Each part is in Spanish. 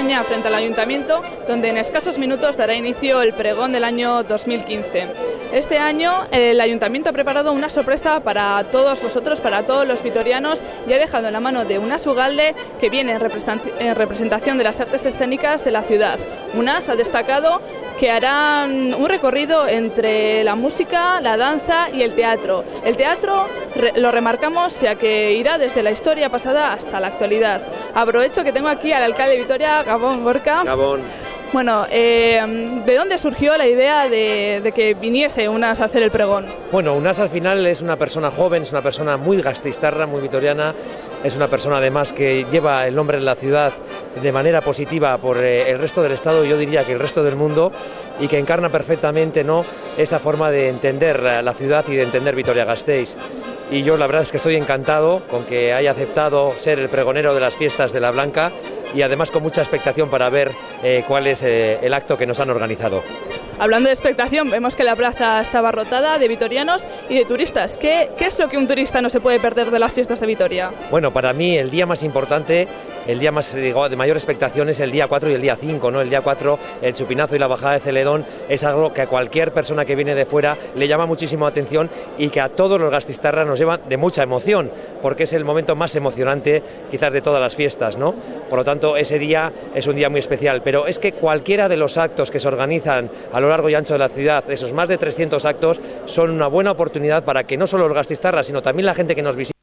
peña frente al ayuntamiento, donde en escasos minutos dará inicio el pregón del año 2015. Este año el ayuntamiento ha preparado una sorpresa para todos vosotros, para todos los vitorianos, y ha dejado en la mano de Unas Ugalde, que viene en representación de las artes escénicas de la ciudad. Unas ha destacado que harán un recorrido entre la música, la danza y el teatro. El teatro lo remarcamos ya que irá desde la historia pasada hasta la actualidad. Aprovecho que tengo aquí al alcalde de Vitoria, Gabón Gorka. Gabón. Bueno, ¿de dónde surgió la idea de que viniese Unas a hacer el pregón? Bueno, Unas al final es una persona joven, es una persona muy gasteiztarra, muy vitoriana, es una persona además que lleva el nombre de la ciudad de manera positiva por el resto del Estado, yo diría que el resto del mundo, y que encarna perfectamente, ¿no?, esa forma de entender la ciudad y de entender Vitoria-Gasteiz. Y yo la verdad es que estoy encantado con que haya aceptado ser el pregonero de las fiestas de la Blanca, y además con mucha expectación para ver cuál es el acto que nos han organizado. Hablando de expectación, vemos que la plaza está abarrotada de vitorianos y de turistas. ¿Qué es lo que un turista no se puede perder de las fiestas de Vitoria? Bueno, para mí el día más importante, el día más de mayor expectación es el día 4 y el día 5, ¿no? El día 4, el chupinazo y la bajada de Celedón, es algo que a cualquier persona que viene de fuera le llama muchísimo la atención y que a todos los gastistarras nos lleva de mucha emoción, porque es el momento más emocionante quizás de todas las fiestas, ¿no? Por lo tanto, ese día es un día muy especial, pero es que cualquiera de los actos que se organizan a lo largo y ancho de la ciudad, esos más de 300 actos, son una buena oportunidad para que no solo los gastistarras, sino también la gente que nos visita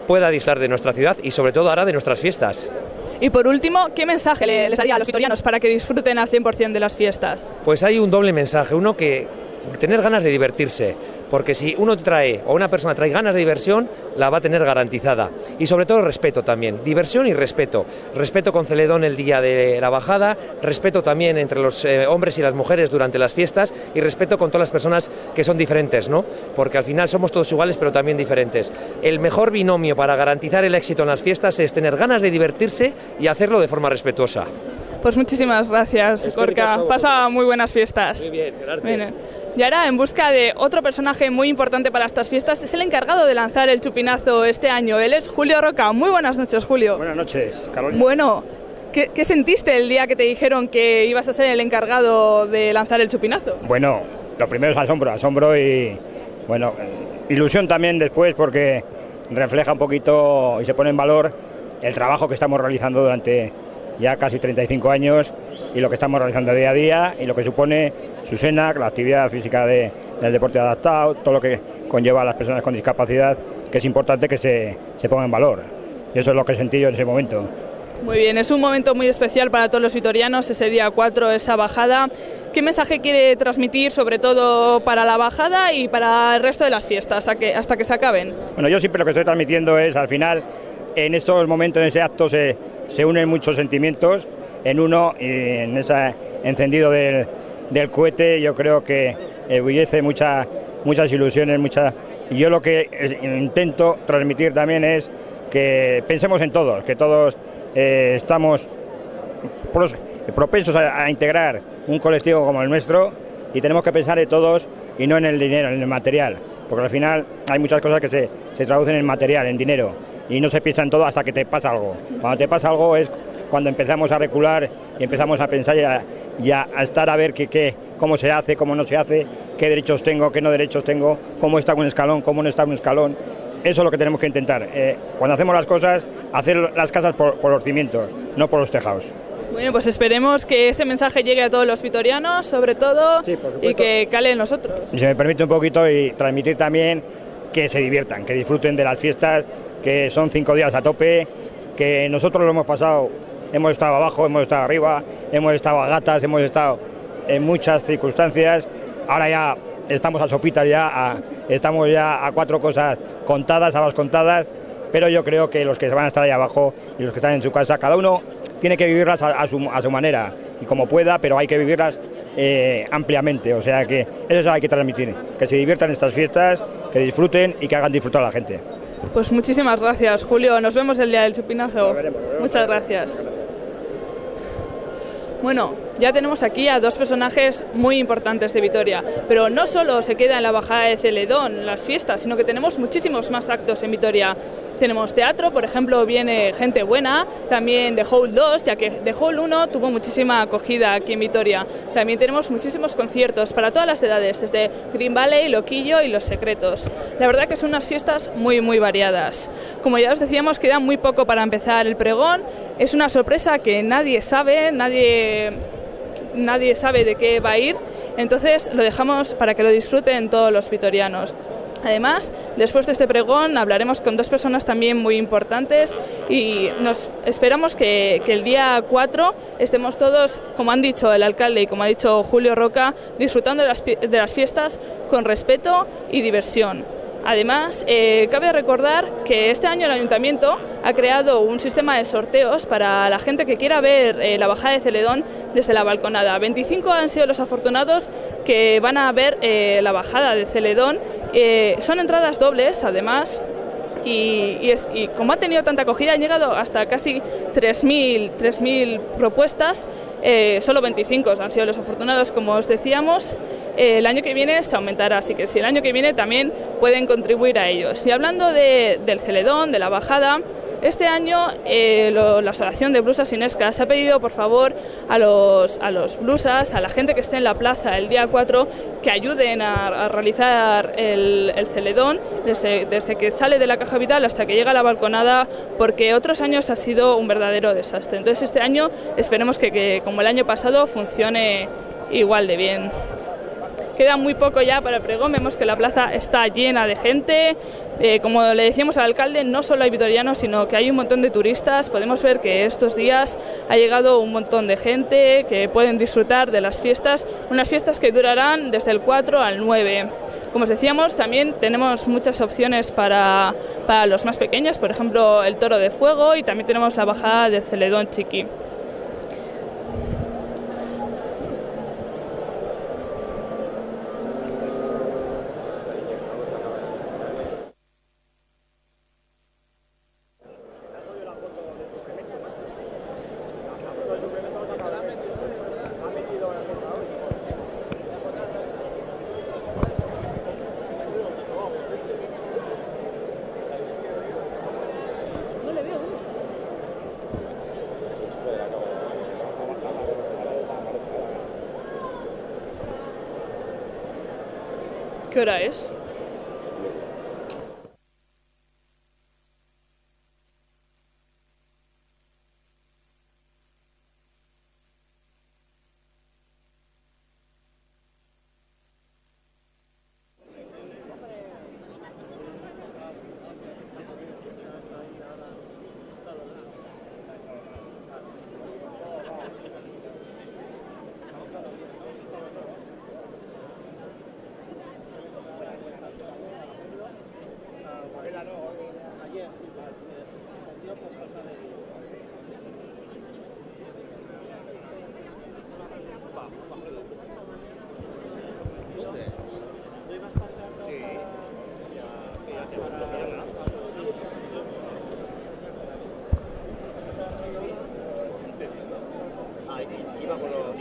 pueda disfrutar de nuestra ciudad y sobre todo ahora de nuestras fiestas. Y por último, ¿qué mensaje les daría a los vitorianos para que disfruten al 100% de las fiestas? Pues hay un doble mensaje, uno que tener ganas de divertirse, porque si uno trae o una persona trae ganas de diversión, la va a tener garantizada. Y sobre todo respeto también, diversión y respeto. Respeto con Celedón el día de la bajada, respeto también entre los hombres y las mujeres durante las fiestas y respeto con todas las personas que son diferentes, ¿no? Porque al final somos todos iguales pero también diferentes. El mejor binomio para garantizar el éxito en las fiestas es tener ganas de divertirse y hacerlo de forma respetuosa. Pues muchísimas gracias, Gorka. Pasa muy buenas fiestas. Muy bien, gracias. Y ahora, en busca de otro personaje muy importante para estas fiestas, es el encargado de lanzar el chupinazo este año. Él es Julio Roca. Muy buenas noches, Julio. Buenas noches, Carolina. Bueno, ¿qué sentiste el día que te dijeron que ibas a ser el encargado de lanzar el chupinazo? Bueno, lo primero es asombro y, bueno, ilusión también después porque refleja un poquito y se pone en valor el trabajo que estamos realizando durante ya casi 35 años y lo que estamos realizando día a día y lo que supone SUSENAC, la actividad física del deporte adaptado, todo lo que conlleva a las personas con discapacidad, que es importante que se ponga en valor. Y eso es lo que sentí yo en ese momento. Muy bien, es un momento muy especial para todos los vitorianos, ese día 4, esa bajada. ¿Qué mensaje quiere transmitir, sobre todo para la bajada y para el resto de las fiestas, hasta que se acaben? Bueno, yo siempre lo que estoy transmitiendo es, al final, en estos momentos, en ese acto, se unen muchos sentimientos. En uno, en ese encendido del cohete, yo creo que ebullece muchas ilusiones, y yo lo que intento transmitir también es que pensemos en todos, que todos estamos propensos a integrar un colectivo como el nuestro y tenemos que pensar en todos y no en el dinero, en el material, porque al final hay muchas cosas que se traducen en material, en dinero, y no se piensa en todo hasta que te pasa algo. Cuando te pasa algo es cuando empezamos a recular y empezamos a pensar y a estar a ver cómo se hace, cómo no se hace, qué derechos tengo, qué no derechos tengo, cómo está un escalón, cómo no está un escalón. Eso es lo que tenemos que intentar. Cuando hacemos las cosas, hacer las casas por los cimientos, no por los tejados. Bueno, pues esperemos que ese mensaje llegue a todos los vitorianos, sobre todo, sí, y que cale en nosotros. Y se me permite un poquito y transmitir también que se diviertan, que disfruten de las fiestas, que son 5 días a tope, que nosotros lo hemos pasado. Hemos estado abajo, hemos estado arriba, hemos estado a gatas, hemos estado en muchas circunstancias. Ahora ya estamos a sopitas, estamos ya a 4 cosas contadas, habas contadas, pero yo creo que los que van a estar ahí abajo y los que están en su casa, cada uno tiene que vivirlas a su manera y como pueda, pero hay que vivirlas ampliamente. O sea que eso hay que transmitir, que se diviertan estas fiestas, que disfruten y que hagan disfrutar a la gente. Pues muchísimas gracias, Julio. Nos vemos el día del chupinazo. Nos veremos. Muchas gracias. Bueno, ya tenemos aquí a 2 personajes muy importantes de Vitoria, pero no solo se queda en la bajada de Celedón las fiestas, sino que tenemos muchísimos más actos en Vitoria. Tenemos teatro, por ejemplo, viene gente buena, también The Hole 2, ya que The Hole 1 tuvo muchísima acogida aquí en Vitoria. También tenemos muchísimos conciertos para todas las edades, desde Green Valley, Loquillo y Los Secretos. La verdad que son unas fiestas muy variadas. Como ya os decíamos, queda muy poco para empezar el pregón. Es una sorpresa que nadie sabe de qué va a ir, entonces lo dejamos para que lo disfruten todos los vitorianos. Además, después de este pregón hablaremos con dos personas también muy importantes y nos esperamos que el día 4 estemos todos, como han dicho el alcalde y como ha dicho Julio Roca, disfrutando de las fiestas con respeto y diversión. Además, cabe recordar que este año el Ayuntamiento ha creado un sistema de sorteos para la gente que quiera ver la bajada de Celedón desde la balconada. 25 han sido los afortunados que van a ver la bajada de Celedón. Son entradas dobles, además, y como ha tenido tanta acogida, han llegado hasta casi 3.000 propuestas. Solo 25 han sido los afortunados, como os decíamos. El año que viene se aumentará, así que si el año que viene también pueden contribuir a ellos. Y hablando del Celedón, de la bajada, este año la Asociación de Blusas Inescas ha pedido, por favor, a los blusas, a la gente que esté en la plaza el día 4, que ayuden a realizar el Celedón desde que sale de la Caja Vital hasta que llega a la balconada, porque otros años ha sido un verdadero desastre. Entonces este año esperemos que como el año pasado, funcione igual de bien. Queda muy poco ya para el pregón, vemos que la plaza está llena de gente. Como le decíamos al alcalde, no solo hay vitorianos, sino que hay un montón de turistas. Podemos ver que estos días ha llegado un montón de gente que pueden disfrutar de las fiestas, unas fiestas que durarán desde el 4 al 9. Como os decíamos, también tenemos muchas opciones para los más pequeños, por ejemplo el Toro de Fuego, y también tenemos la bajada del Celedón Chiqui. ¿Qué hora es?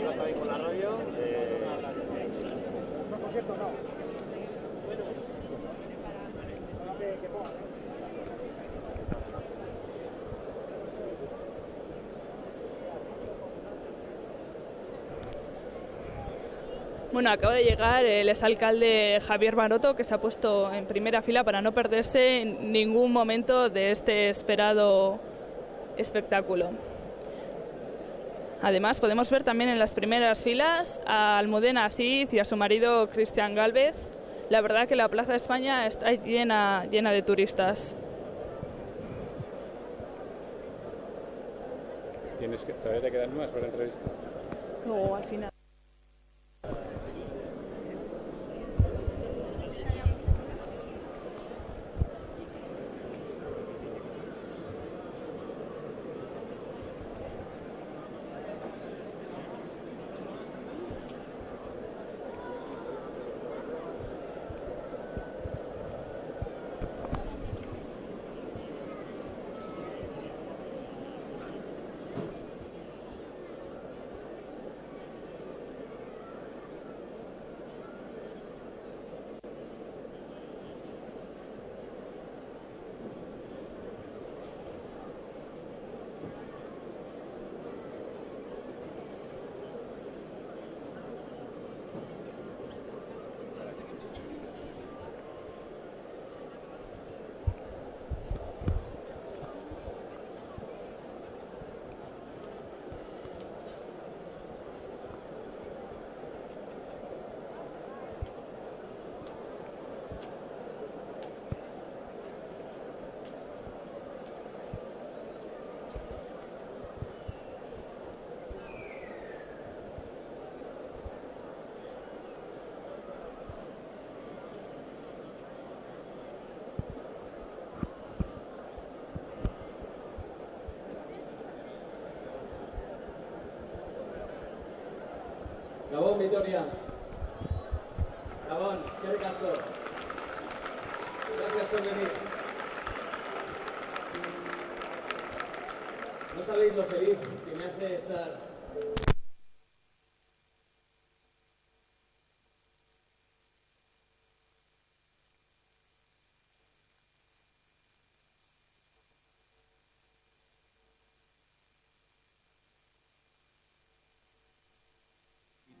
Iba también con la radio. Bueno, acaba de llegar el exalcalde Javier Maroto, que se ha puesto en primera fila para no perderse en ningún momento de este esperado espectáculo. Además, podemos ver también en las primeras filas a Almudena Cid y a su marido Cristian Gálvez. La verdad que la Plaza de España está llena de turistas. ¿Todavía te quedan más para la entrevista? Luego, al final. Vitoria. Gabón, eskerrik asko. Gracias por venir. No sabéis lo feliz que me hace estar...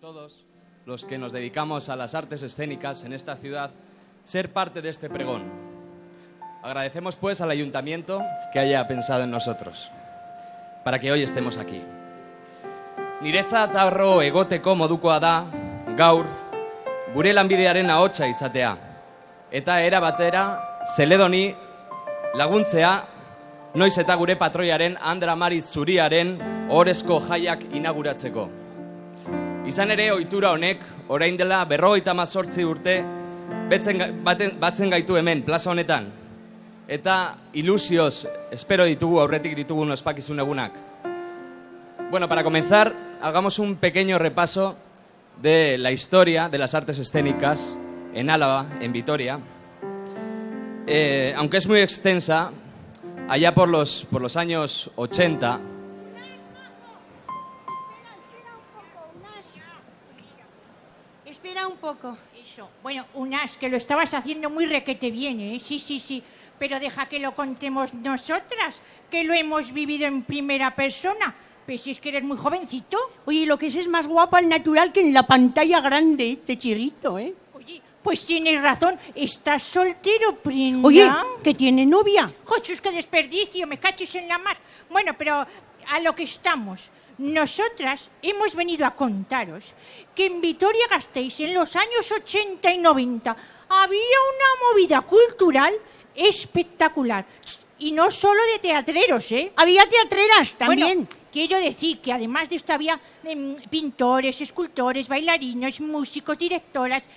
Todos los que nos dedicamos a las artes escénicas en esta ciudad, ser parte de este pregón. Agradecemos pues al Ayuntamiento que haya pensado en nosotros, para que hoy estemos aquí. Niretzat harro egoteko modukoa da, gaur, gure lanbidearen ahotsa izatea, eta era batera, Zeledoni laguntzea, noiz eta gure patroiaren Andra Mari Zuriaren ohorezko jaiak inauguratzeko. Izan ere, ohitura honek, orain dela 58 urte, batzen gaitu hemen, plaza honetan. Eta ilusioz, espero ditugu, aurretik ditugun ospakizun egunak. Bueno, para comenzar, hagamos un pequeño repaso de la historia de las artes escénicas en Álava, en Vitoria. Aunque es muy extensa, allá por los años 80... Espera un poco. Eso. Bueno, Unas, que lo estabas haciendo muy requete bien, ¿eh? Sí. Pero deja que lo contemos nosotras, que lo hemos vivido en primera persona. Pues si es que eres muy jovencito. Oye, lo que es más guapo al natural que en la pantalla grande, este chiquito, ¿eh? Oye, pues tienes razón. ¿Estás soltero, prenda? Oye, que tiene novia. ¡Joder, qué desperdicio! Me caches en la mar. Bueno, pero a lo que estamos... Nosotras hemos venido a contaros que en Vitoria-Gasteiz en los años 80 y 90 había una movida cultural espectacular. Y no solo de teatreros, ¿eh? Había teatreras también. Bueno, quiero decir que además de esto había pintores, escultores, bailarinos, músicos, directoras,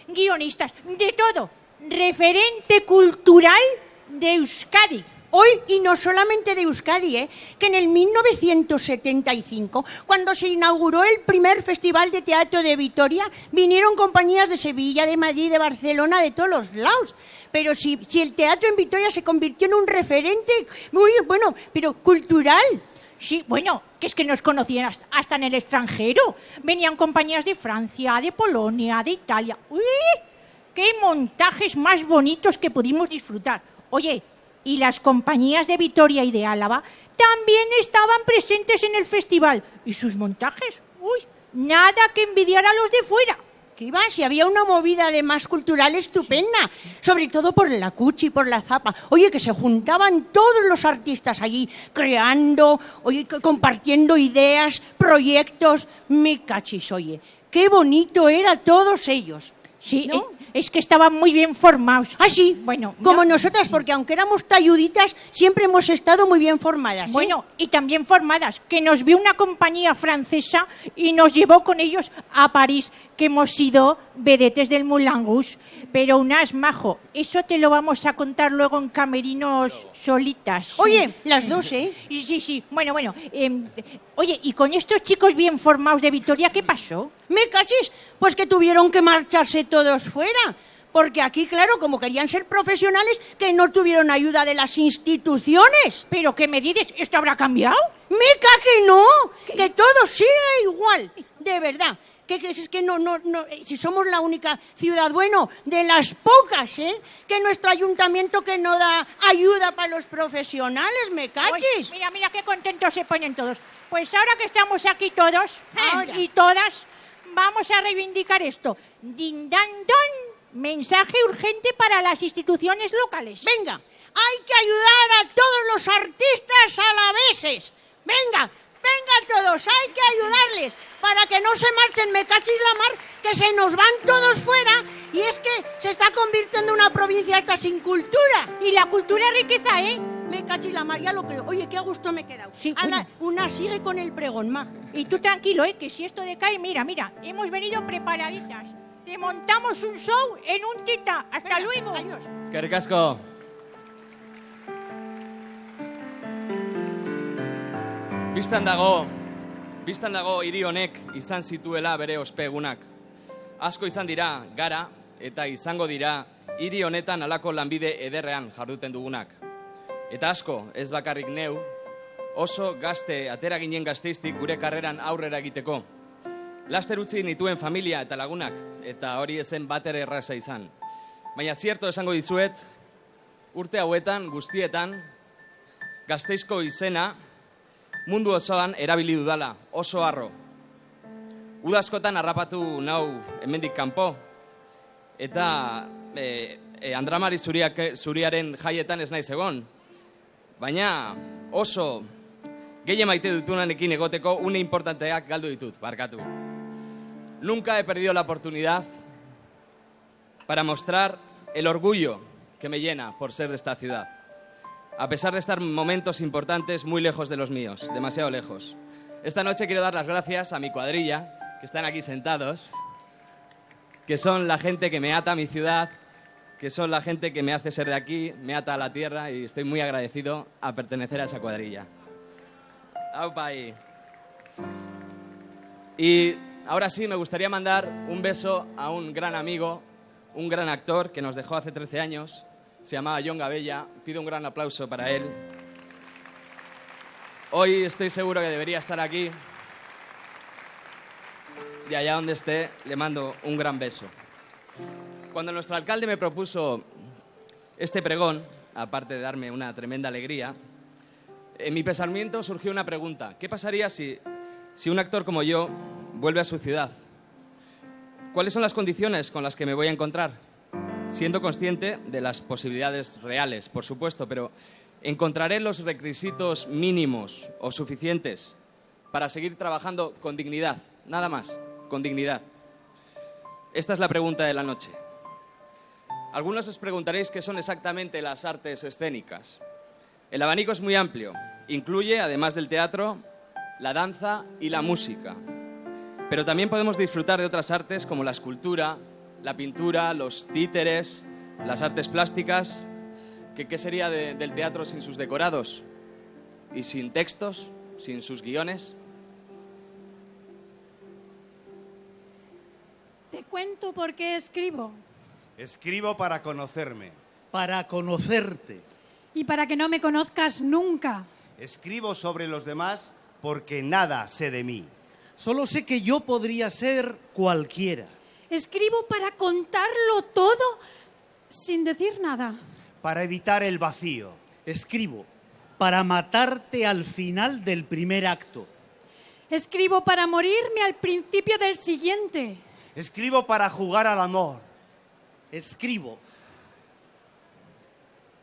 guionistas, de todo. Referente cultural de Euskadi. Hoy, y no solamente de Euskadi, que en el 1975, cuando se inauguró el primer Festival de Teatro de Vitoria, vinieron compañías de Sevilla, de Madrid, de Barcelona, de todos los lados. Pero si el teatro en Vitoria se convirtió en un referente muy, bueno, pero cultural. Sí, bueno, que es que nos conocían hasta en el extranjero. Venían compañías de Francia, de Polonia, de Italia. ¡Uy! ¡Qué montajes más bonitos que pudimos disfrutar! Oye, y las compañías de Vitoria y de Álava también estaban presentes en el festival. ¿Y sus montajes? ¡Uy! Nada que envidiar a los de fuera. ¿Qué iba? Si había una movida además cultural estupenda, sobre todo por la Cuchi, por la Zapa. Oye, que se juntaban todos los artistas allí, creando, oye, compartiendo ideas, proyectos. Me cachis, oye, qué bonito era todos ellos. Sí, ¿no? Es que estaban muy bien formados. Ah, sí, bueno, como no, nosotras, porque aunque éramos talluditas, siempre hemos estado muy bien formadas. Bueno, y también formadas, que nos vio una compañía francesa y nos llevó con ellos a París, que hemos sido vedetes del Moulin Rouge. Pero Unas, majo, eso te lo vamos a contar luego en camerinos solitas. Oye, las dos, ¿eh? Sí. Bueno. Oye, ¿y con estos chicos bien formados de Vitoria qué pasó? Me cachis, pues que tuvieron que marcharse todos fuera. Porque aquí, claro, como querían ser profesionales, que no tuvieron ayuda de las instituciones. ¿Pero qué me dices? ¿Esto habrá cambiado? Me que no, que todo sigue igual, de verdad. Que es que no, si somos la única ciudad, bueno, de las pocas, que nuestro ayuntamiento que no da ayuda para los profesionales, me cachis. Uy, mira qué contentos se ponen todos. Pues ahora que estamos aquí todos ahora. Y todas, vamos a reivindicar esto. Din dan don, mensaje urgente para las instituciones locales. Venga, hay que ayudar a todos los artistas alaveses. Venga todos, hay que ayudarles para que no se marchen, me cachis la mar, que se nos van todos fuera y es que se está convirtiendo en una provincia hasta sin cultura. Y la cultura es riqueza, ¿eh? Me cachis la mar, ya lo creo. Oye, qué a gusto me he quedado. Sí, Ana, una sigue con el pregón, ma. Y tú tranquilo, que si esto decae, mira, hemos venido preparaditas. Te montamos un show en un tita. Hasta Venga, luego. Adiós. Eskerrik asko. Bistan dago hiri honek izan zituela bere ospegunak. Asko izan dira, gara, eta izango dira hiri honetan halako lanbide ederrean jarduten dugunak. Eta asko, ez bakarrik neu, oso gazte atera ginen Gasteiztik gure karreran aurrera egiteko. Laster utzi nituen familia eta lagunak, eta hori ezen batere erraza izan. Baina zierto esango dizuet, urte hauetan, guztietan, Gasteizko izena mundu osoan erabili dudala, oso harro. Udazkotan harrapatu nau hemendik kanpo, eta Andramari zuriaren jaietan ez naiz egon. Baina oso gehien maite dutunanekin egoteko une importanteak galdu ditut, barkatu. Nunca he perdido la oportunidad para mostrar el orgullo que me llena por ser de esta ciudad. A pesar de estar momentos importantes muy lejos de los míos, demasiado lejos. Esta noche quiero dar las gracias a mi cuadrilla, que están aquí sentados, que son la gente que me ata a mi ciudad, que son la gente que me hace ser de aquí, me ata a la tierra, y estoy muy agradecido a pertenecer a esa cuadrilla. ¡Aupa ahí! Y ahora sí, me gustaría mandar un beso a un gran amigo, un gran actor que nos dejó hace 13 años, se llamaba John Gabella. Pido un gran aplauso para él. Hoy estoy seguro que debería estar aquí. Y allá donde esté, le mando un gran beso. Cuando nuestro alcalde me propuso este pregón, aparte de darme una tremenda alegría, en mi pensamiento surgió una pregunta. ¿Qué pasaría si un actor como yo vuelve a su ciudad? ¿Cuáles son las condiciones con las que me voy a encontrar? Siendo consciente de las posibilidades reales, por supuesto, pero ¿encontraré los requisitos mínimos o suficientes para seguir trabajando con dignidad? Nada más, con dignidad. Esta es la pregunta de la noche. Algunos os preguntaréis qué son exactamente las artes escénicas. El abanico es muy amplio. Incluye, además del teatro, la danza y la música. Pero también podemos disfrutar de otras artes como la escultura, la pintura, los títeres, las artes plásticas. ¿Qué sería del teatro sin sus decorados? ¿Y sin textos? ¿Sin sus guiones? Te cuento por qué escribo. Escribo para conocerme. Para conocerte. Y para que no me conozcas nunca. Escribo sobre los demás porque nada sé de mí. Solo sé que yo podría ser cualquiera. Escribo para contarlo todo sin decir nada. Para evitar el vacío. Escribo para matarte al final del primer acto. Escribo para morirme al principio del siguiente. Escribo para jugar al amor. Escribo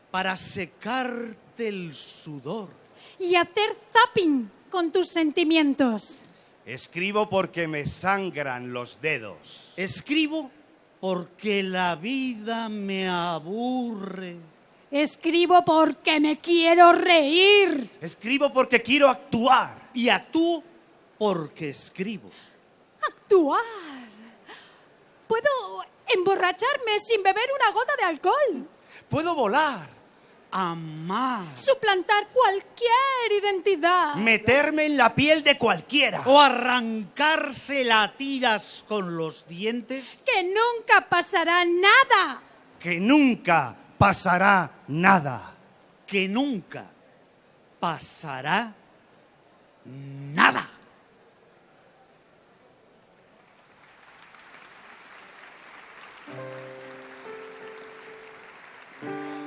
para secarte el sudor. Y hacer zapping con tus sentimientos. Escribo porque me sangran los dedos. Escribo porque la vida me aburre. Escribo porque me quiero reír. Escribo porque quiero actuar. Y actúo porque escribo. Actuar. Puedo emborracharme sin beber una gota de alcohol. Puedo volar. Amar. Suplantar cualquier identidad. Meterme en la piel de cualquiera. O arrancársela a tiras con los dientes. Que nunca pasará nada. Que nunca pasará nada. Que nunca pasará nada.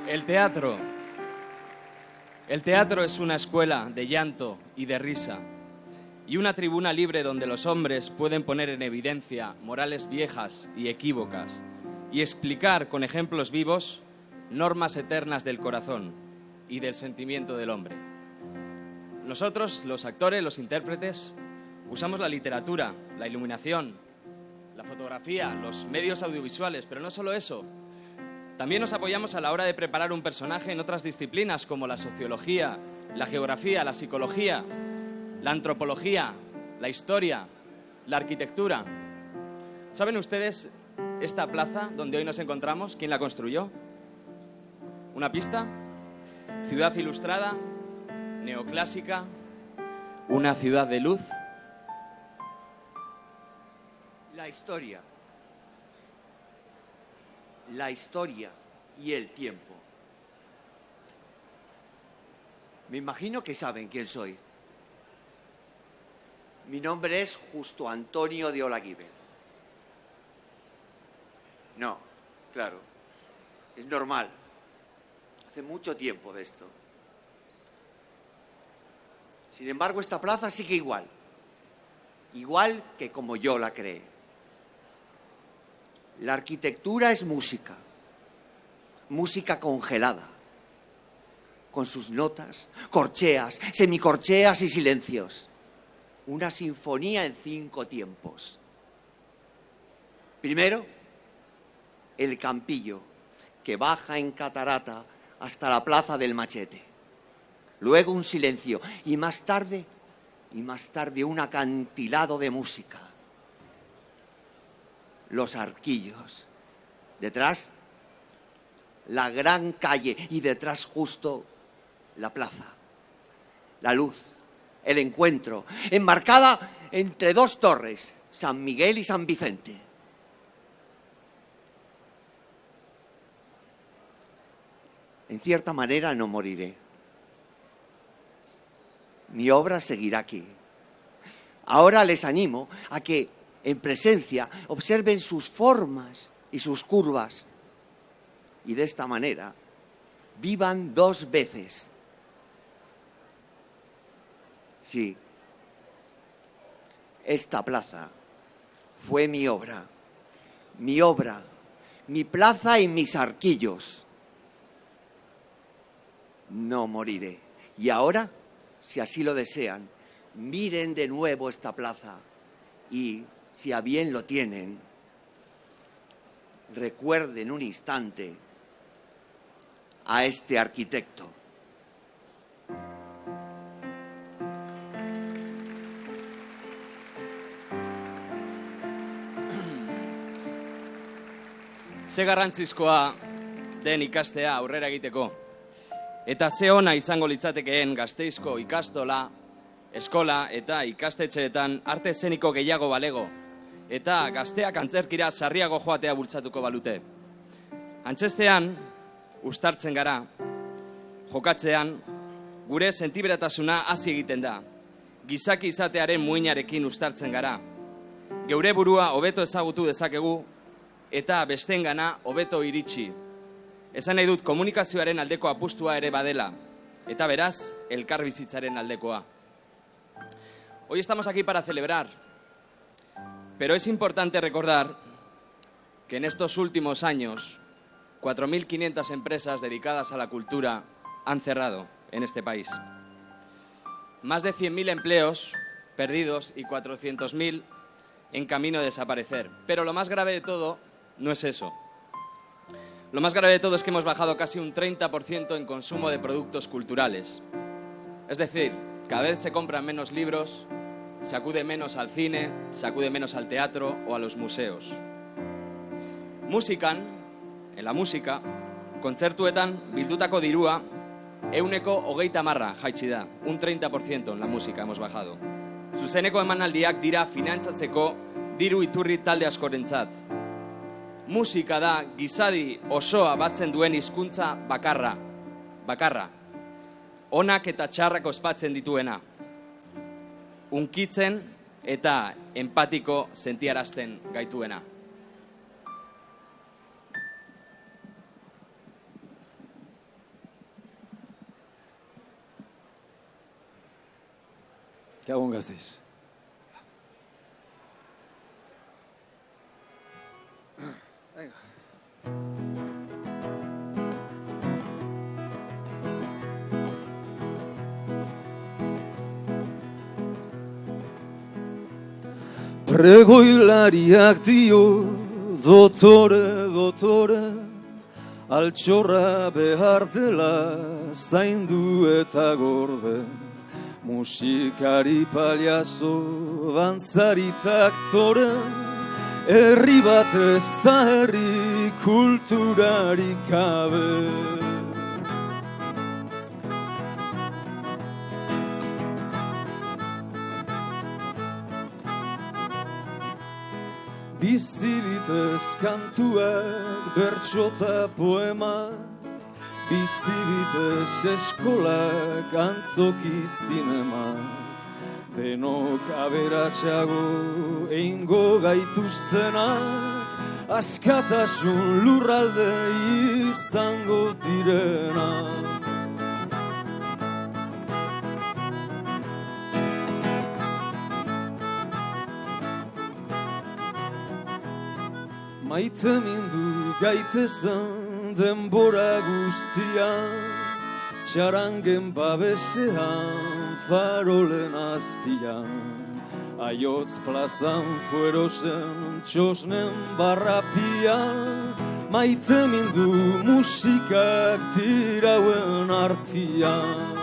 El teatro. El teatro es una escuela de llanto y de risa y una tribuna libre donde los hombres pueden poner en evidencia morales viejas y equívocas y explicar con ejemplos vivos normas eternas del corazón y del sentimiento del hombre. Nosotros, los actores, los intérpretes, usamos la literatura, la iluminación, la fotografía, los medios audiovisuales, pero no solo eso. También nos apoyamos a la hora de preparar un personaje en otras disciplinas como la sociología, la geografía, la psicología, la antropología, la historia, la arquitectura. ¿Saben ustedes esta plaza donde hoy nos encontramos? ¿Quién la construyó? ¿Una pista? Ciudad ilustrada, neoclásica, una ciudad de luz. historia. La historia y el tiempo. Me imagino que saben quién soy. Mi nombre es Justo Antonio de Olaguibel. No, claro, es normal. Hace mucho tiempo de esto. Sin embargo, esta plaza sigue igual. Igual que como yo la creé. La arquitectura es música. Música congelada. Con sus notas, corcheas, semicorcheas y silencios. Una sinfonía en 5 tiempos. Primero, el Campillo, que baja en catarata hasta la Plaza del Machete. Luego un silencio y más tarde un acantilado de música. Los Arquillos. Detrás, la gran calle y detrás justo la plaza. La luz, el encuentro, enmarcada entre 2 torres, San Miguel y San Vicente. En cierta manera no moriré. Mi obra seguirá aquí. Ahora les animo a que, en presencia, observen sus formas y sus curvas. Y de esta manera, vivan 2 veces. Sí, esta plaza fue mi obra, mi plaza y mis arquillos. No moriré. Y ahora, si así lo desean, miren de nuevo esta plaza y, si a bien lo tienen, recuerden un instante a este arquitecto. Ze garrantzizkoa den ikastea aurrera egiteko. Eta ze ona izango litzatekeen Gasteizko ikastola, eskola eta ikastetxeetan arte eszeniko gehiago balego. Eta gazteak antzerkira sarriago joatea bultzatuko balute. Antzestean, uztartzen gara, jokatzean, gure sentiberetasuna hazi egiten da. Gizaki izatearen muinarekin uztartzen gara. Geure burua hobeto ezagutu dezakegu, eta besteengana hobeto iritsi. Esan nahi dut komunikazioaren aldeko apustua ere badela, eta beraz, elkarbizitzaren aldekoa. Hoy estamos aquí para celebrar, pero es importante recordar que en estos últimos años 4.500 empresas dedicadas a la cultura han cerrado en este país. Más de 100.000 empleos perdidos y 400.000 en camino a desaparecer. Pero lo más grave de todo no es eso. Lo más grave de todo es que hemos bajado casi un 30% en consumo de productos culturales. Es decir, cada vez se compran menos libros, se acude menos al cine, se acude menos al teatro o a los museos. Musikan, en la música, kontzertuetan bildutako dirua 130% jaitsi da. Un 30% en la música hemos bajado. Zuzeneko emanaldiak dira finantzatzeko diru iturri talde askorentzat. Musika da gizadi osoa batzen duen hizkuntza bakarra. Onak eta txarrak ospatzen dituena. Unkitzen eta empatiko sentiarazten gaituena. Gabon Gasteiz. Pregoilariak dio, dotore, altxorra behar dela zaindu eta gorde. Musikari paliazo, dantzari taktore, herri bat ez da herri kulturari kabe. bizibitez kantuak, bertxota poemak, bizibitez eskolak, antzoki zinemak, denok aberatsago eingo gaituztenak, askatasun lurralde izango direnak. Maite mindu gaitezen denbora guztian, txarangen babesean, farolen azpian, aiotz plazan fuerosen txosnen barrapian, maite mindu musikak tirauen artian.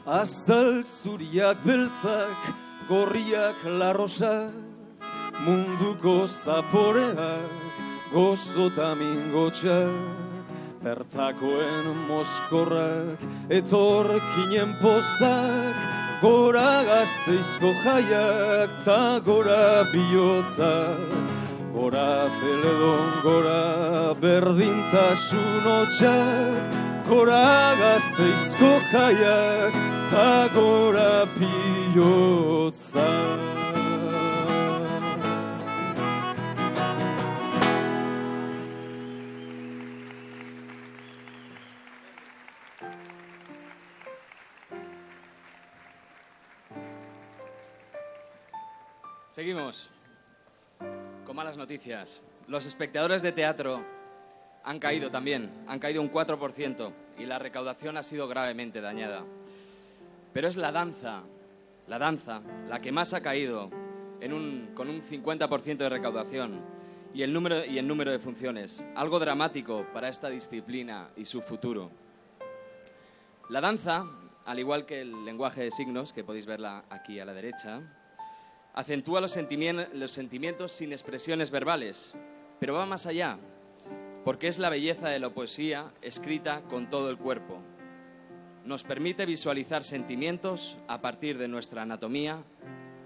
Azal zuriak beltzak, gorriak larrosak, munduko zaporeak, gozota mingotxak, bertakoen moskorrak, etorkinen pozak, gora Gasteizko jaiak, ta gora bihotzak, gora Zeledon, gora berdintasun hotxak, gora Gasteizko jaiak, ta gora bihotza. Seguimos con malas noticias. Los espectadores de teatro han caído también, han caído un 4% y la recaudación ha sido gravemente dañada. Pero es la danza, la que más ha caído con un 50% de recaudación y el número de funciones, algo dramático para esta disciplina y su futuro. La danza, al igual que el lenguaje de signos, que podéis verla aquí a la derecha, acentúa los sentimientos sin expresiones verbales, pero va más allá, porque es la belleza de la poesía escrita con todo el cuerpo. Nos permite visualizar sentimientos a partir de nuestra anatomía,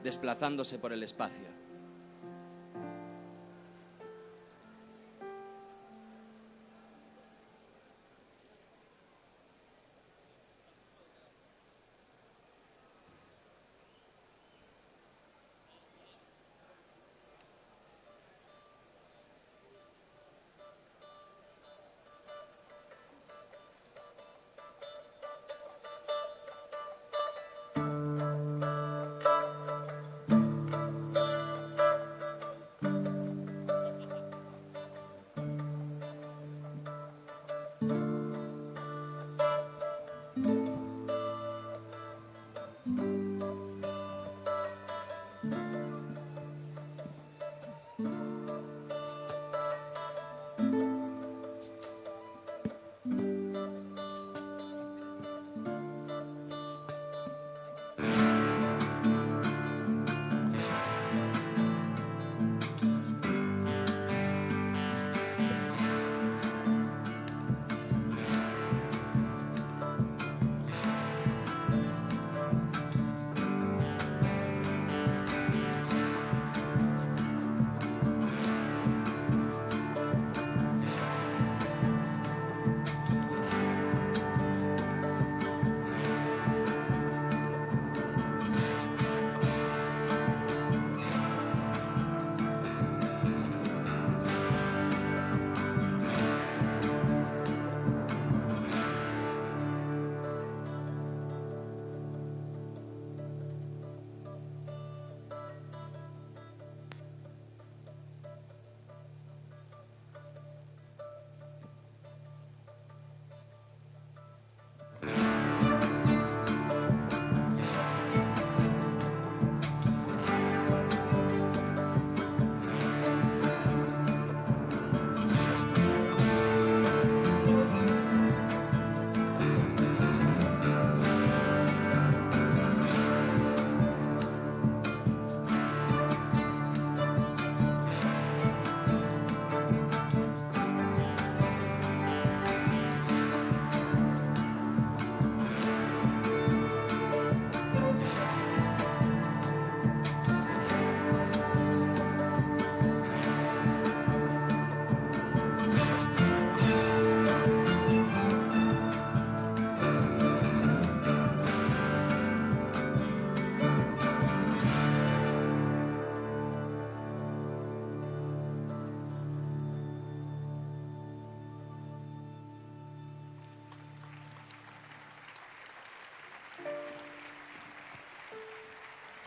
desplazándose por el espacio.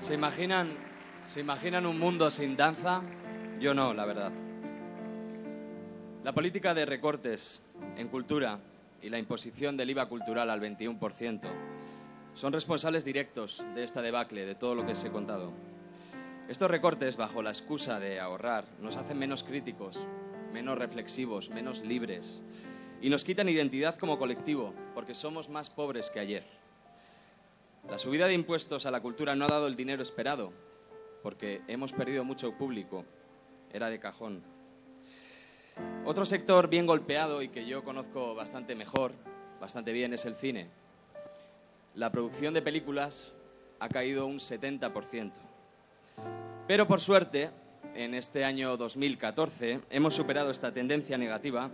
¿Se imaginan un mundo sin danza? Yo no, la verdad. La política de recortes en cultura y la imposición del IVA cultural al 21% son responsables directos de esta debacle, de todo lo que os he contado. Estos recortes, bajo la excusa de ahorrar, nos hacen menos críticos, menos reflexivos, menos libres y nos quitan identidad como colectivo, porque somos más pobres que ayer. La subida de impuestos a la cultura no ha dado el dinero esperado, porque hemos perdido mucho público. Era de cajón. Otro sector bien golpeado y que yo conozco bastante bien, es el cine. La producción de películas ha caído un 70%. Pero por suerte, en este año 2014 hemos superado esta tendencia negativa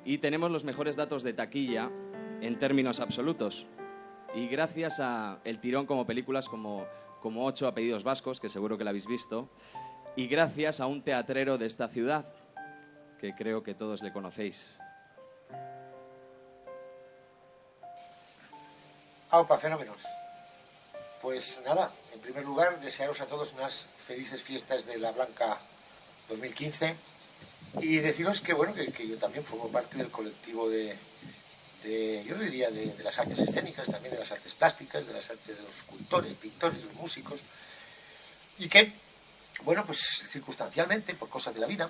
y tenemos los mejores datos de taquilla en términos absolutos. Y gracias a el tirón como películas como 8 apellidos vascos, que seguro que la habéis visto, y gracias a un teatrero de esta ciudad, que creo que todos le conocéis. Aupa, fenómenos. Pues nada, en primer lugar, desearos a todos unas felices fiestas de la Blanca 2015 y deciros que, bueno, que yo también formo parte del colectivo yo diría de las artes escénicas, también de las artes plásticas, de las artes de los escultores, pintores, los músicos, y que, bueno, pues circunstancialmente, por cosas de la vida,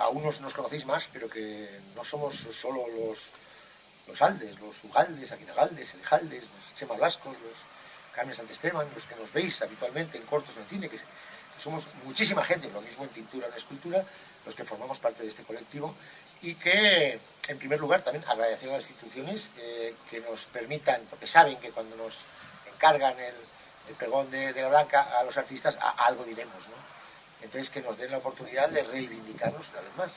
a unos nos conocéis más, pero que no somos solo los Aldes, los Ugaldes, Aguinagaldes, Elejaldes, los Chema Blascos, los Carmen Santesteban, los que nos veis habitualmente en cortos o en cine, que somos muchísima gente, lo mismo en pintura, en escultura, los que formamos parte de este colectivo, y que, en primer lugar, también agradecer a las instituciones que nos permitan, porque saben que cuando nos encargan el pregón de la Blanca a los artistas, algo diremos, ¿no? Entonces, que nos den la oportunidad de reivindicarnos una vez más.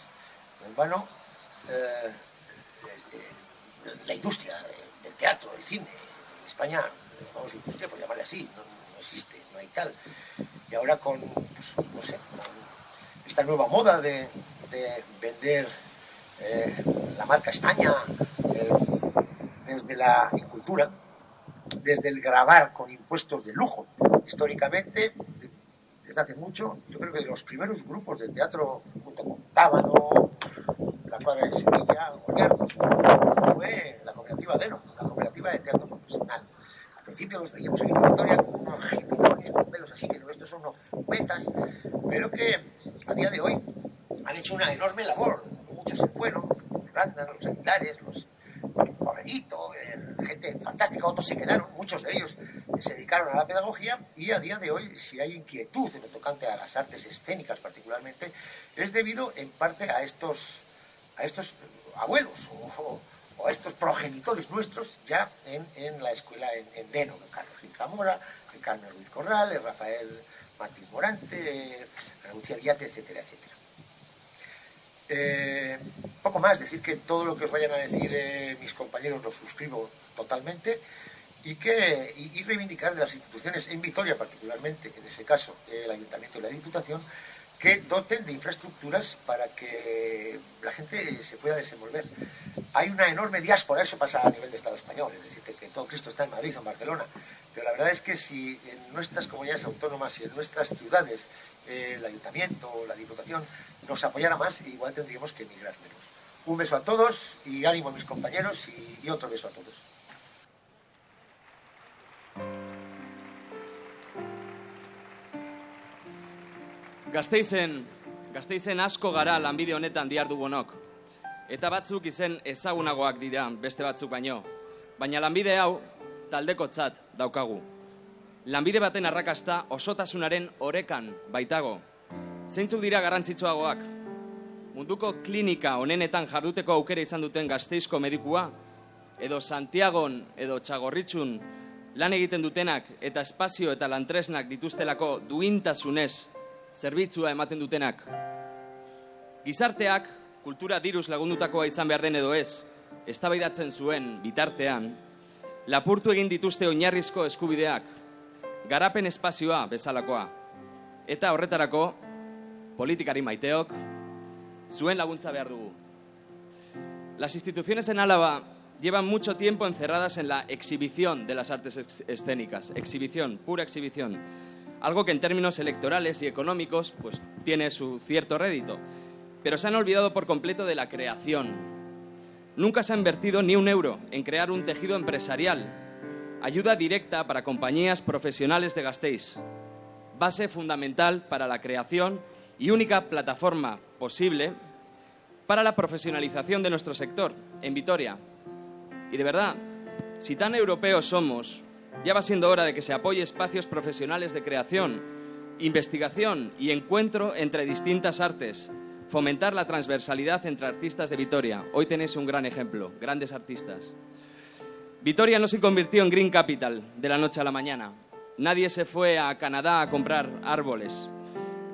No en vano, la industria del teatro, del cine, en España, vamos, industria por llamarle así, no existe, no hay tal. Y ahora con, pues, no sé, con esta nueva moda de vender la marca España desde la cultura, desde el grabar con impuestos de lujo. Históricamente, desde hace mucho, yo creo que de los primeros grupos de teatro, junto con Tábano, La Cuadra de Sevilla, Goliardos, fue la cooperativa Deno, la cooperativa de teatro profesional. Al principio los veíamos aquí en Victoria con unos jipilones, con pelos así, que estos son unos fumetas, pero que a día de hoy han hecho una enorme labor. Muchos se fueron, los Randan, los Aguilares, los Borreguito, gente fantástica, otros se quedaron, muchos de ellos se dedicaron a la pedagogía, y a día de hoy, si hay inquietud en lo tocante a las artes escénicas particularmente, es debido en parte a estos abuelos o a estos progenitores nuestros ya en la escuela en Deno, Carlos Gil Zamora, Carmen Ruiz Corral, Rafael Martín Morante, Lucía Villate, etcétera, etcétera. Poco más, decir que todo lo que os vayan a decir mis compañeros lo suscribo totalmente, y reivindicar de las instituciones, en Vitoria particularmente, en ese caso el Ayuntamiento y la Diputación, que doten de infraestructuras para que la gente se pueda desenvolver. Hay una enorme diáspora, eso pasa a nivel de Estado español, es decir, que todo Cristo está en Madrid o en Barcelona, pero la verdad es que si en nuestras comunidades autónomas y en nuestras ciudades el Ayuntamiento o la Diputación nos apoyara más, igual tendríamos que emigrar menos. Un beso a todos y ánimo a mis compañeros, y otro beso a todos. Gasteizen asko gara lanbide honetan dihardubonok. Eta batzuk izen ezagunagoak dira beste batzuk baino. Baina lanbide hau taldekotzat daukagu. Lanbide baten arrakasta osotasunaren orekan baitago. Zeintzuk dira garrantzitsuagoak? Munduko klinika honenetan jarduteko aukera izan duten Gasteizko medikua, edo Santiagon edo Txagorritxun lan egiten dutenak eta espazio eta lantresnak dituztelako duintasunez zerbitzua ematen dutenak. Gizarteak kultura diruz lagundutakoa izan behar den edo ez, eztabaidatzen zuen bitartean, lapurtu egin dituzte oinarrizko eskubideak, garapen espazioa bezalakoa. Eta horretarako, politikari maiteok, zuen laguntza behar dugu. Las instituciones en Álava llevan mucho tiempo encerradas en la exhibición de las artes escénicas. Exhibición, pura exhibición. Algo que en términos electorales y económicos pues tiene su cierto rédito. Pero se han olvidado por completo de la creación. Nunca se ha invertido ni un euro en crear un tejido empresarial. Ayuda directa para compañías profesionales de Gasteiz. Base fundamental para la creación y única plataforma posible para la profesionalización de nuestro sector en Vitoria. Y de verdad, si tan europeos somos, ya va siendo hora de que se apoye espacios profesionales de creación, investigación y encuentro entre distintas artes. Fomentar la transversalidad entre artistas de Vitoria. Hoy tenéis un gran ejemplo, grandes artistas. Vitoria no se convirtió en Green Capital de la noche a la mañana. Nadie se fue a Canadá a comprar árboles.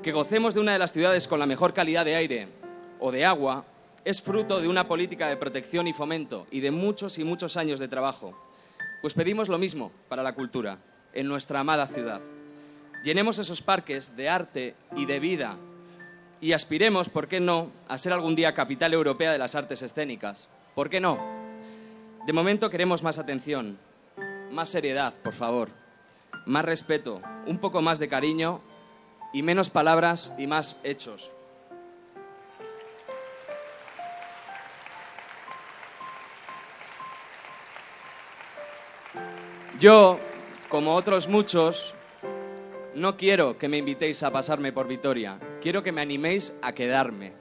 Que gocemos de una de las ciudades con la mejor calidad de aire o de agua es fruto de una política de protección y fomento y de muchos y muchos años de trabajo. Pues pedimos lo mismo para la cultura en nuestra amada ciudad. Llenemos esos parques de arte y de vida y aspiremos, ¿por qué no?, a ser algún día capital europea de las artes escénicas. ¿Por qué no? De momento queremos más atención, más seriedad, por favor, más respeto, un poco más de cariño y menos palabras y más hechos. Yo, como otros muchos, no quiero que me invitéis a pasarme por Vitoria. Quiero que me animéis a quedarme.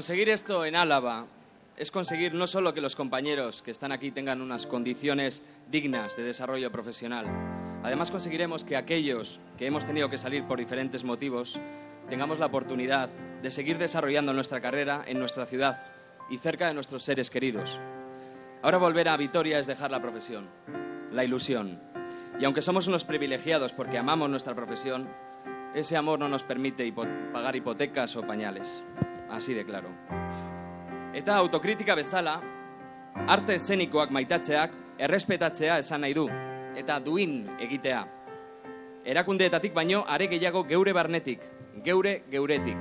Conseguir esto en Álava es conseguir no solo que los compañeros que están aquí tengan unas condiciones dignas de desarrollo profesional, además conseguiremos que aquellos que hemos tenido que salir por diferentes motivos tengamos la oportunidad de seguir desarrollando nuestra carrera en nuestra ciudad y cerca de nuestros seres queridos. Ahora volver a Vitoria es dejar la profesión, la ilusión. Y aunque somos unos privilegiados porque amamos nuestra profesión, ese amor no nos permite pagar hipotecas o pañales. Así de claro. Eta autokritika bezala, arte eszenikoak maitatzeak errespetatzea esan nahi du, eta duin egitea. erakundeetatik baino are gehiago geure barnetik, geuretik.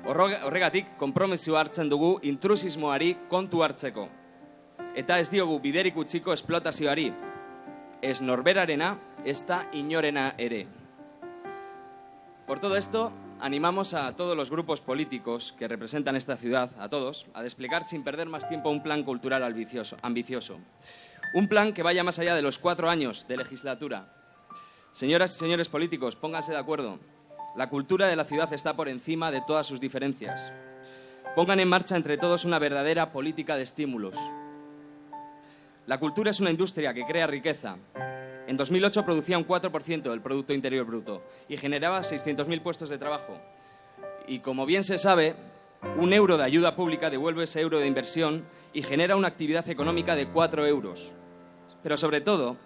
Horregatik, konpromisoa hartzen dugu intrusismoari kontu hartzeko. Eta ez diogu biderik utziko esplotazioari. Ez norberarena, ez da inorena ere. Por todo esto, animamos a todos los grupos políticos que representan esta ciudad, a todos, a desplegar sin perder más tiempo un plan cultural ambicioso. Un plan que vaya más allá de los 4 años de legislatura. Señoras y señores políticos, pónganse de acuerdo. La cultura de la ciudad está por encima de todas sus diferencias. Pongan en marcha entre todos una verdadera política de estímulos. La cultura es una industria que crea riqueza. En 2008 producía un 4% del Producto Interior Bruto y generaba 600.000 puestos de trabajo. Y como bien se sabe, un euro de ayuda pública devuelve ese euro de inversión y genera una actividad económica de 4 euros. Pero sobre todo,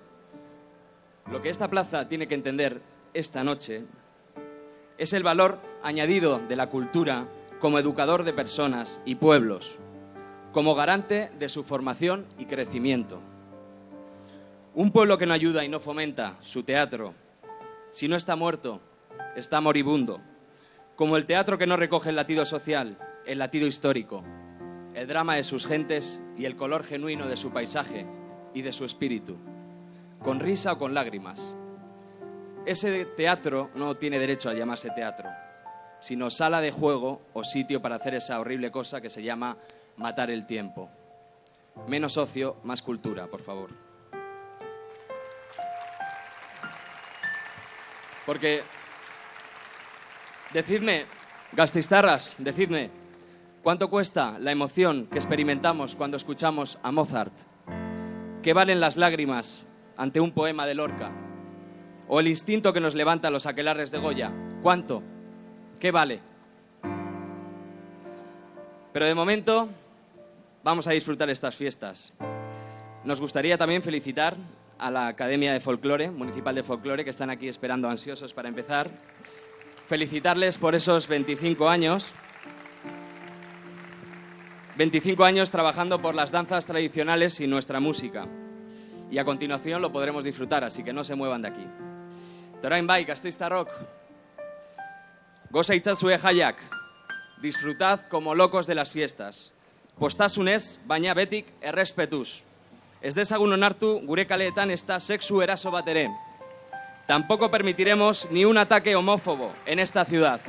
lo que esta plaza tiene que entender esta noche es el valor añadido de la cultura como educador de personas y pueblos, como garante de su formación y crecimiento. Un pueblo que no ayuda y no fomenta su teatro, si no está muerto, está moribundo. Como el teatro que no recoge el latido social, el latido histórico, el drama de sus gentes y el color genuino de su paisaje y de su espíritu, con risa o con lágrimas. Ese teatro no tiene derecho a llamarse teatro, sino sala de juego o sitio para hacer esa horrible cosa que se llama matar el tiempo. Menos ocio, más cultura, por favor. Porque, decidme, gasteiztarras, decidme, ¿cuánto cuesta la emoción que experimentamos cuando escuchamos a Mozart? ¿Qué valen las lágrimas ante un poema de Lorca? ¿O el instinto que nos levanta los aquelarres de Goya? ¿Cuánto? ¿Qué vale? Pero de momento vamos a disfrutar estas fiestas. Nos gustaría también felicitar a la Academia de Folclore, Municipal de Folclore, que están aquí esperando ansiosos para empezar. Felicitarles por esos 25 años. 25 años trabajando por las danzas tradicionales y nuestra música. Y a continuación lo podremos disfrutar, así que no se muevan de aquí. Orain bai, gasteiztarrok. Goza itzazue jaiak. Disfrutad como locos de las fiestas. Postasunez, baina betik errespetuz. Ez dezagun onartu gure kaleetan ez da sexu eraso bat ere. Tampoco permitiremos ni un ataque homófobo en esta ciudad.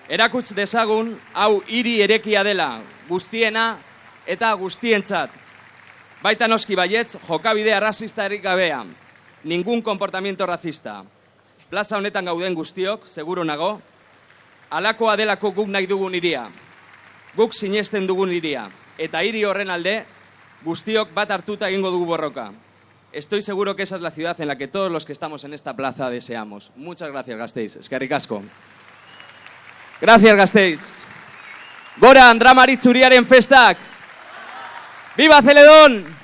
Erakuts dezagun hau hiri erekia dela, guztiena eta guztientzat. Baita noski baietz, jokabide arrazistarik gabean. Ningún comportamiento racista. Plaza honetan gauden guztiok, seguro nago, halakoa delako guk nahi dugun hiria. Guk sinesten dugun hiria. Eta hiri horren alde, guztiok bat hartuta egingo dugu borroka. Estoy seguro que esa es la ciudad en la que todos los que estamos en esta plaza deseamos. Muchas gracias, Gasteiz. Eskerrik asko. Gracias, Gasteiz. Gora Andramari Zuriaren festak. ¡Viva Celedón!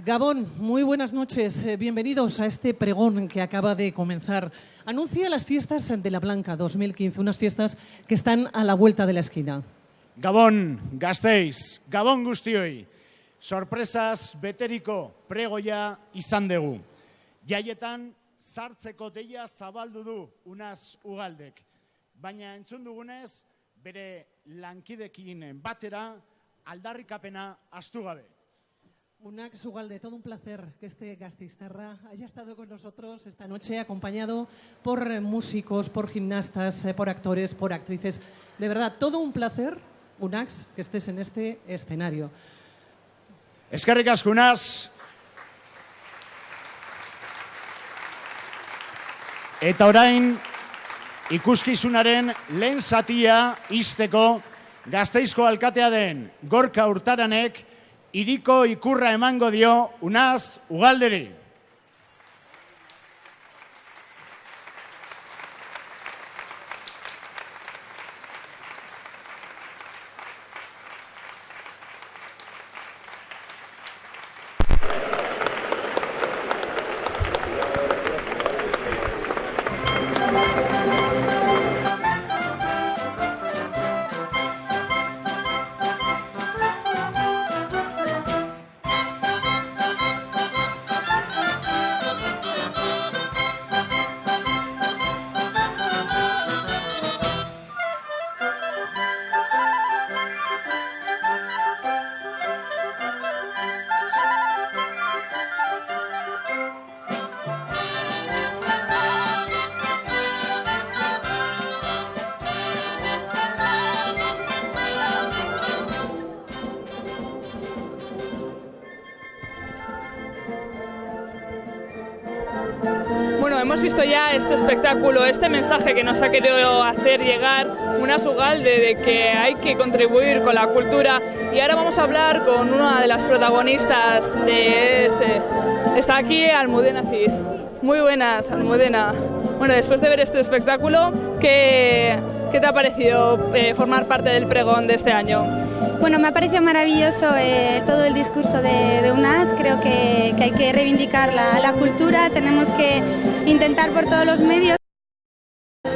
Gabón, muy buenas noches. Bienvenidos a este pregón que acaba de comenzar. Anuncia las fiestas de la Blanca 2015, unas fiestas que están a la vuelta de la esquina. Gabón, Gasteiz, Gabón guztioi. Sorpresas beteriko pregoia izan dugu. Jaietan sartzeko deia zabaldu du Unaz Ugaldek. Baina entzun dugunez, bere lankidekin batera aldarrikapena ahaztu gabe. Unax Ugalde, todo un placer que este gasteiztarra haya estado con nosotros esta noche, acompañado por músicos, por gimnastas, por actores, por actrices. De verdad, todo un placer, Unax, que estés en este escenario. Eskerrik asko, Unaz. Eta orain, ikuskizunaren lehen zatia izteko Gasteizko alkatea den Gorka Urtaranek hiriko ikurra emango dio Unaz Ugalderi. hemos visto ya este espectáculo, este mensaje que nos ha querido hacer llegar Unas Ugalde de que hay que contribuir con la cultura. Y ahora vamos a hablar con una de las protagonistas de este. Está aquí Almudena Cid. Muy buenas, Almudena. Bueno, después de ver este espectáculo, ¿qué te ha parecido formar parte del pregón de este año? Bueno, me ha parecido maravilloso todo el discurso de UNAS. Creo que hay que reivindicar la cultura, tenemos que intentar por todos los medios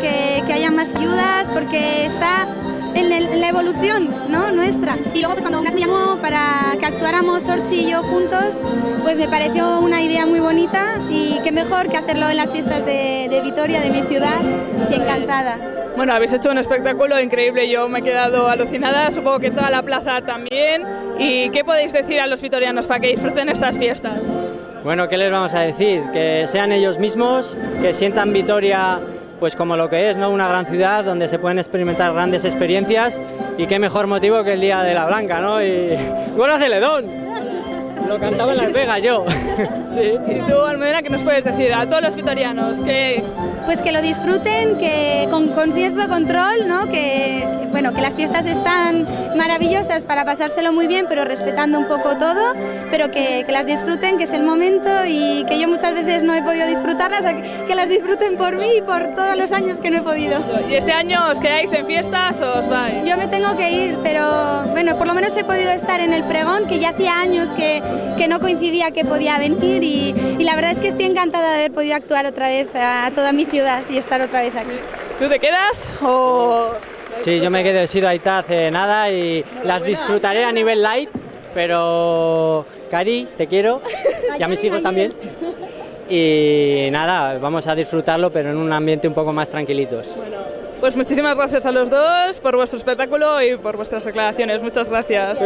que haya más ayudas, porque está en la evolución, ¿no?, nuestra. Y luego pues cuando UNAS me llamó para que actuáramos Orchi y yo juntos, pues me pareció una idea muy bonita y qué mejor que hacerlo en las fiestas de Vitoria, de mi ciudad, y encantada. Bueno, habéis hecho un espectáculo increíble, yo me he quedado alucinada, supongo que toda la plaza también. ¿Y qué podéis decir a los vitorianos para que disfruten estas fiestas? Bueno, ¿qué les vamos a decir? Que sean ellos mismos, que sientan Vitoria pues como lo que es, ¿no?, una gran ciudad donde se pueden experimentar grandes experiencias, y qué mejor motivo que el Día de la Blanca, ¿no? Y ¡gol a Celedón! Lo cantaba en Las Vegas yo. Sí. ¿Y tú, Almudena, qué nos puedes decir a todos los vitorianos? Pues que lo disfruten, que con cierto control, ¿no? Que las fiestas están maravillosas para pasárselo muy bien, pero respetando un poco todo, pero que las disfruten, que es el momento, y que yo muchas veces no he podido disfrutarlas, que las disfruten por mí y por todos los años que no he podido. ¿Y este año os quedáis en fiestas o os vais? Yo me tengo que ir, pero bueno, por lo menos he podido estar en el pregón, que ya hacía años que no coincidía que podía venir, y la verdad es que estoy encantada de haber podido actuar otra vez a toda mi ciudad y estar otra vez aquí. ¿Tú te quedas o...? Sí, yo me quedo, he sido ahorita hace nada y las disfrutaré a nivel light, pero Cari, te quiero, y a mis hijos también. Y nada, vamos a disfrutarlo, pero en un ambiente un poco más tranquilitos. Bueno, pues muchísimas gracias a los dos por vuestro espectáculo y por vuestras declaraciones. Muchas gracias.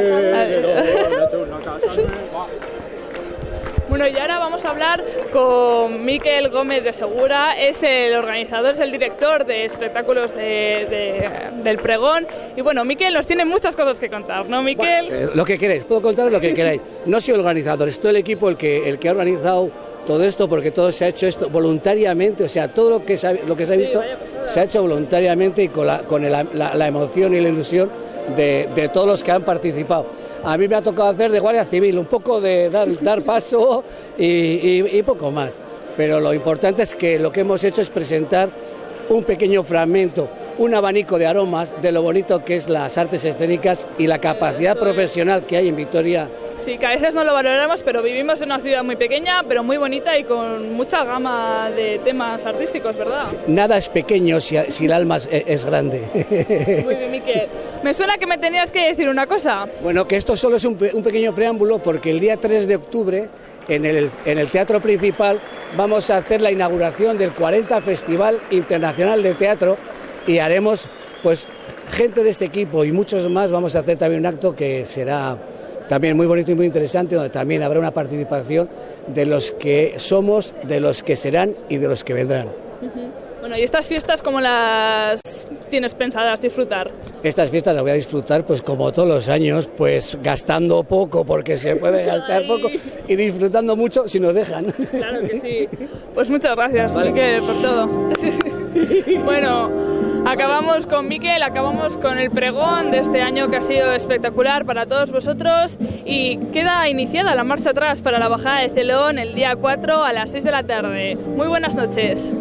Bueno, y ahora vamos a hablar con Miquel Gómez de Segura, es el organizador, es el director de espectáculos del pregón. Y bueno, Miquel nos tiene muchas cosas que contar, ¿no, Miquel? Bueno, lo que queréis, puedo contaros lo que queráis. No soy el organizador, es todo el equipo el que ha organizado todo esto, porque todo se ha hecho esto voluntariamente, o sea, todo lo que se ha visto se ha hecho voluntariamente y con la emoción y la ilusión de todos los que han participado. A mí me ha tocado hacer de guardia civil, un poco de dar paso y poco más. Pero lo importante es que lo que hemos hecho es presentar un pequeño fragmento, un abanico de aromas de lo bonito que es las artes escénicas y la capacidad profesional que hay en Vitoria. Sí, que a veces no lo valoramos, pero vivimos en una ciudad muy pequeña, pero muy bonita y con mucha gama de temas artísticos, ¿verdad? Nada es pequeño si el alma es grande. Muy bien, Miquel. Me suena que me tenías que decir una cosa. Bueno, que esto solo es un pequeño preámbulo, porque el día 3 de octubre, en el Teatro Principal, vamos a hacer la inauguración del 40 Festival Internacional de Teatro, y haremos, pues, gente de este equipo y muchos más. Vamos a hacer también un acto que será también muy bonito y muy interesante, donde también habrá una participación de los que somos, de los que serán y de los que vendrán. Bueno, ¿y estas fiestas cómo las tienes pensadas disfrutar? Estas fiestas las voy a disfrutar, pues como todos los años, pues gastando poco, porque se puede gastar poco, y disfrutando mucho si nos dejan. Claro que sí. Pues muchas gracias, vale, Miquel, por todo. Bueno, acabamos con Miquel, acabamos con el pregón de este año, que ha sido espectacular para todos vosotros, y queda iniciada la marcha atrás para la bajada de Celedón el día 4 a las 6 de la tarde. Muy buenas noches.